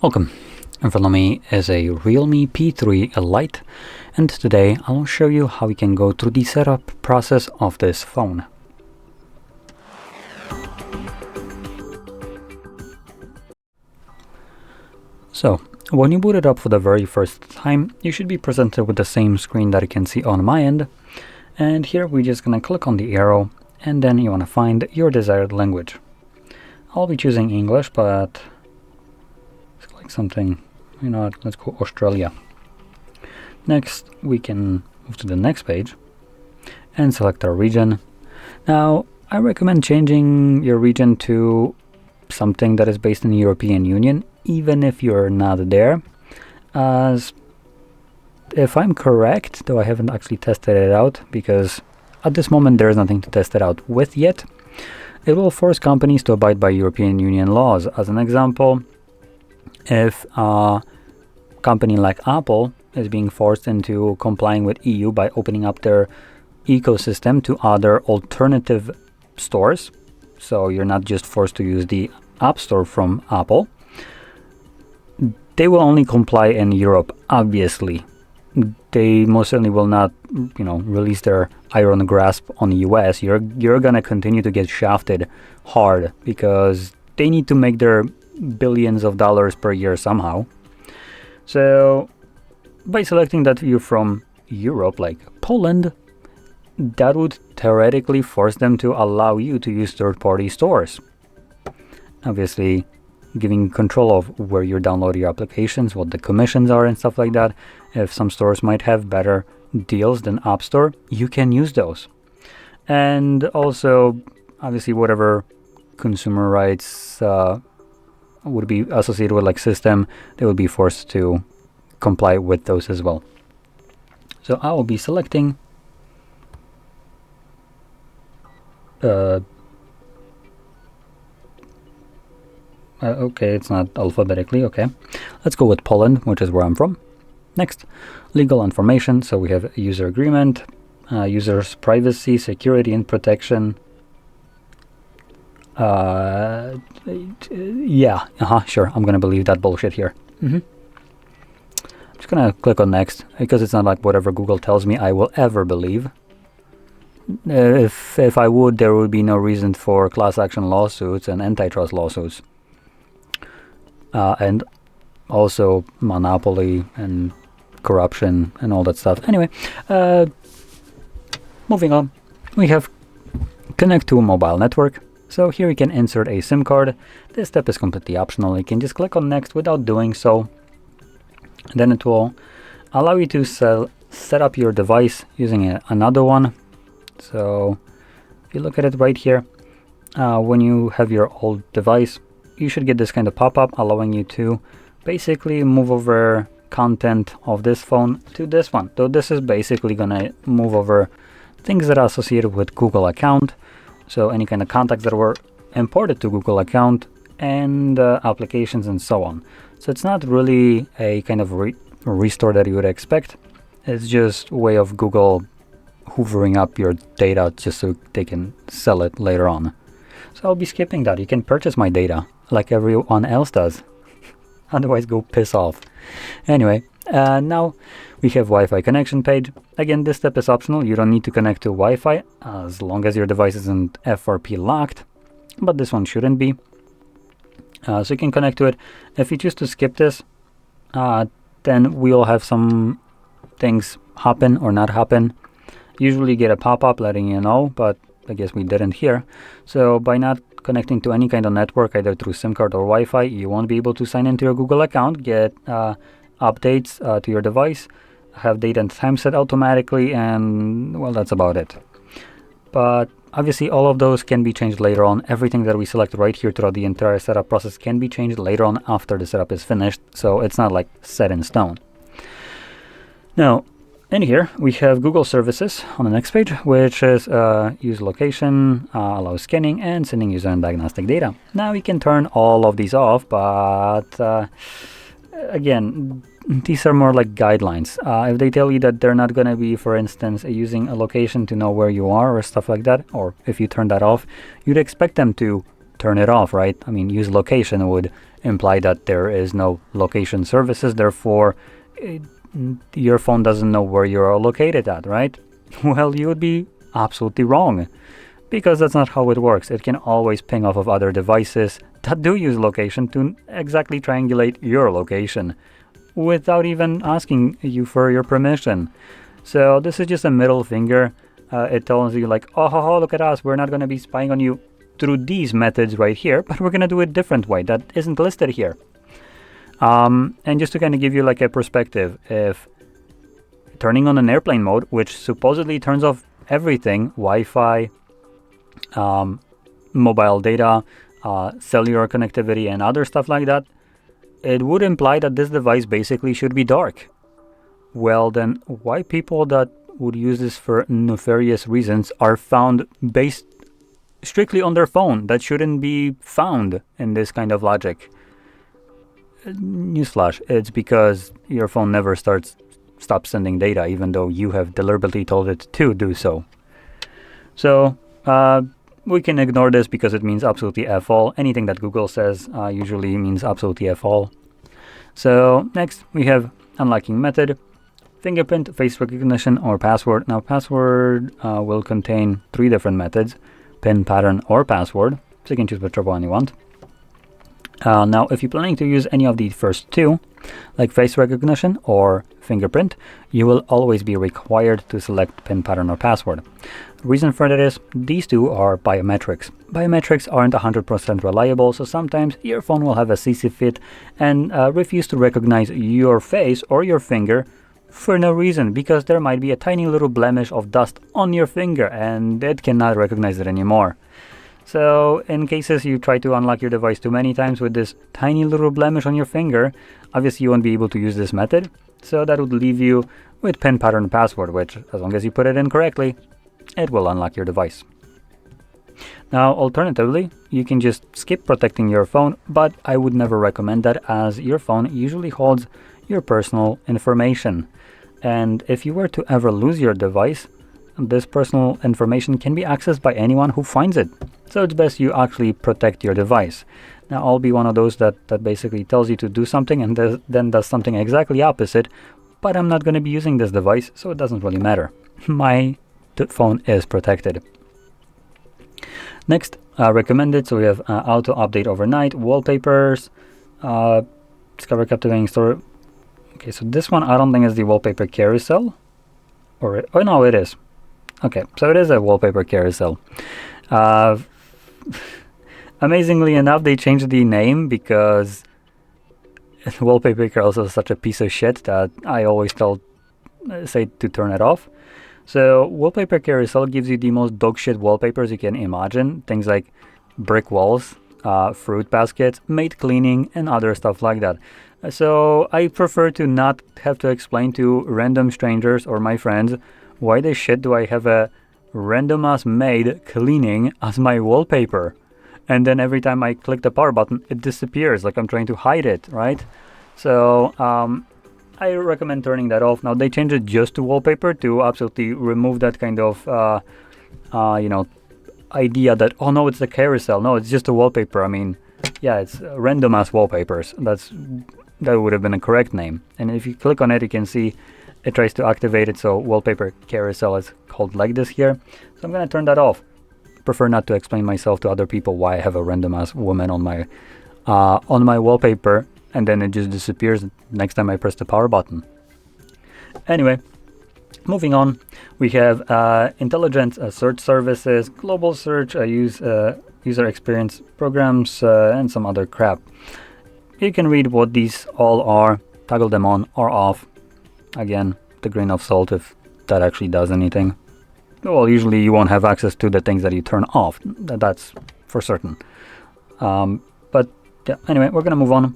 Welcome. In front of me is a REALME P3 Lite, and today I'll show you how we can go through the setup process of this phone. So, when you boot it up for the very first time, you should be presented with the same screen that you can see on my end. And here we're just going to click on the arrow, and then you want to find your desired language. I'll be choosing English, but let's click something, let's go Australia. Next, we can move to the next page and select our region. Now, I recommend changing your region to something that is based in the European Union, even if you're not there, as if I'm correct, though I haven't actually tested it out, because at this moment there is nothing to test it out with yet, it will force companies to abide by European Union laws. As an example, if a company like Apple is being forced into complying with EU by opening up their ecosystem to other alternative stores, so you're not just forced to use the App Store from Apple, they will only comply in Europe, obviously. They most certainly will not, release their iron grasp on the US. You're gonna continue to get shafted hard because they need to make their billions of dollars per year somehow. So by selecting that you're from Europe, like Poland, that would theoretically force them to allow you to use third-party stores. Obviously, giving control of where you download your applications, what the commissions are and stuff like that. If some stores might have better deals than App Store, you can use those. And also, obviously, whatever consumer rights would be associated with, like system, they will be forced to comply with those as well. So I will be selecting okay, it's not alphabetically. Okay, let's go with Poland, which is where I'm from. Next, legal information. So we have user agreement, users privacy, security and protection. Sure, I'm gonna believe that bullshit here. I'm just gonna click on next, because it's not like whatever Google tells me I will ever believe. If I would, there would be no reason for class action lawsuits and antitrust lawsuits. And also monopoly and corruption and all that stuff. Anyway, moving on, we have connect to a mobile network. So here you can insert a SIM card. This step is completely optional. You can just click on next without doing so. Then it will allow you to set up your device using another one. So if you look at it right here, when you have your old device, you should get this kind of pop-up allowing you to basically move over content of this phone to this one. So this is basically gonna move over things that are associated with Google account. So any kind of contacts that were imported to Google account and applications and so on. So it's not really a kind of restore that you would expect. It's just a way of Google hoovering up your data just so they can sell it later on. So I'll be skipping that. You can purchase my data like everyone else does. Otherwise, go piss off. Anyway, now we have Wi-Fi connection page. Again, this step is optional. You don't need to connect to Wi-Fi as long as your device isn't FRP locked, but this one shouldn't be. So you can connect to it. If you choose to skip this, then we'll have some things happen or not happen. Usually get a pop-up letting you know, but I guess we didn't here. So by not connecting to any kind of network, either through SIM card or Wi-Fi, you won't be able to sign into your Google account, get updates to your device, have date and time set automatically, and well, that's about it. But obviously all of those can be changed later on. Everything that we select right here throughout the entire setup process can be changed later on after the setup is finished, so it's not like set in stone. Now, in here, we have Google services on the next page, which is use location, allow scanning, and sending user and diagnostic data. Now we can turn all of these off, but again, these are more like guidelines. If they tell you that they're not going to be, for instance, using a location to know where you are or stuff like that, or if you turn that off, you'd expect them to turn it off, right? I mean, use location would imply that there is no location services, therefore your phone doesn't know where you're located at, right? Well, you would be absolutely wrong, because that's not how it works. It can always ping off of other devices that do use location to exactly triangulate your location without even asking you for your permission. So this is just a middle finger. It tells you like, oh, look at us, we're not going to be spying on you through these methods right here, but we're going to do it a different way that isn't listed here. And just to kind of give you like a perspective, if turning on an airplane mode, which supposedly turns off everything, Wi-Fi, mobile data, cellular connectivity, and other stuff like that, it would imply that this device basically should be dark. Well, then why people that would use this for nefarious reasons are found based strictly on their phone? That shouldn't be found in this kind of logic. Newsflash, it's because your phone never stops sending data, even though you have deliberately told it to do so. So we can ignore this because it means absolutely F all. Anything that Google says usually means absolutely F all. So next we have unlocking method, fingerprint, face recognition, or password. Now password will contain 3 different methods: PIN, pattern, or password. So you can choose whichever one you want. Now, if you're planning to use any of the first 2, like face recognition or fingerprint, you will always be required to select PIN, pattern, or password. The reason for that is these 2 are biometrics. Biometrics aren't 100% reliable, so sometimes your phone will have a CC fit and refuse to recognize your face or your finger for no reason, because there might be a tiny little blemish of dust on your finger and it cannot recognize it anymore. So in cases you try to unlock your device too many times with this tiny little blemish on your finger, obviously you won't be able to use this method. So that would leave you with PIN, pattern, and password, which as long as you put it in correctly, it will unlock your device. Now, alternatively, you can just skip protecting your phone, but I would never recommend that, as your phone usually holds your personal information. And if you were to ever lose your device, this personal information can be accessed by anyone who finds it. So it's best you actually protect your device. Now, I'll be one of those that basically tells you to do something and then does something exactly opposite, but I'm not going to be using this device, so it doesn't really matter. My phone is protected. Next, recommended, so we have auto update overnight, wallpapers, discover captivating story. Okay, so this one I don't think is the wallpaper carousel, or oh no, it is. Okay, so it is a wallpaper carousel. Amazingly enough, they changed the name because wallpaper carousel is such a piece of shit that I always say to turn it off. So wallpaper carousel gives you the most dogshit wallpapers you can imagine. Things like brick walls, fruit baskets, maid cleaning, and other stuff like that. So I prefer to not have to explain to random strangers or my friends why the shit do I have a random ass maid cleaning as my wallpaper, and then every time I click the power button it disappears like I'm trying to hide it, right? So I recommend turning that off. Now they changed it just to wallpaper to absolutely remove that kind of idea that, oh no, it's the carousel. No, it's just a wallpaper. I mean, yeah, it's random ass wallpapers. That would have been a correct name. And if you click on it, you can see it tries to activate it. So wallpaper carousel is called like this here. So I'm gonna turn that off. Prefer not to explain myself to other people why I have a random ass woman on my wallpaper, and then it just disappears next time I press the power button. Anyway, moving on, we have intelligent search services, global search, user experience programs, and some other crap. You can read what these all are, toggle them on or off. Again, the grain of salt if that actually does anything. Well, usually you won't have access to the things that you turn off. That's for certain. But yeah, anyway, we're gonna move on.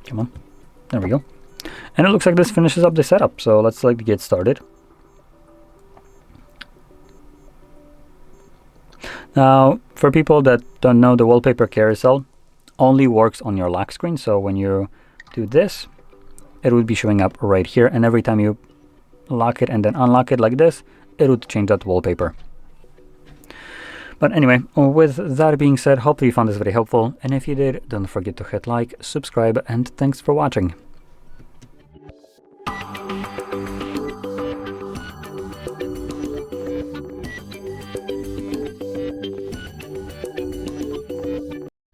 Come on, there we go. And it looks like this finishes up the setup. So let's get started. Now, for people that don't know, the wallpaper carousel only works on your lock screen. So when you do this, it would be showing up right here, and every time you lock it and then unlock it like this, it would change that wallpaper. But anyway, with that being said, hopefully you found this very helpful, and if you did, don't forget to hit like, subscribe, and thanks for watching.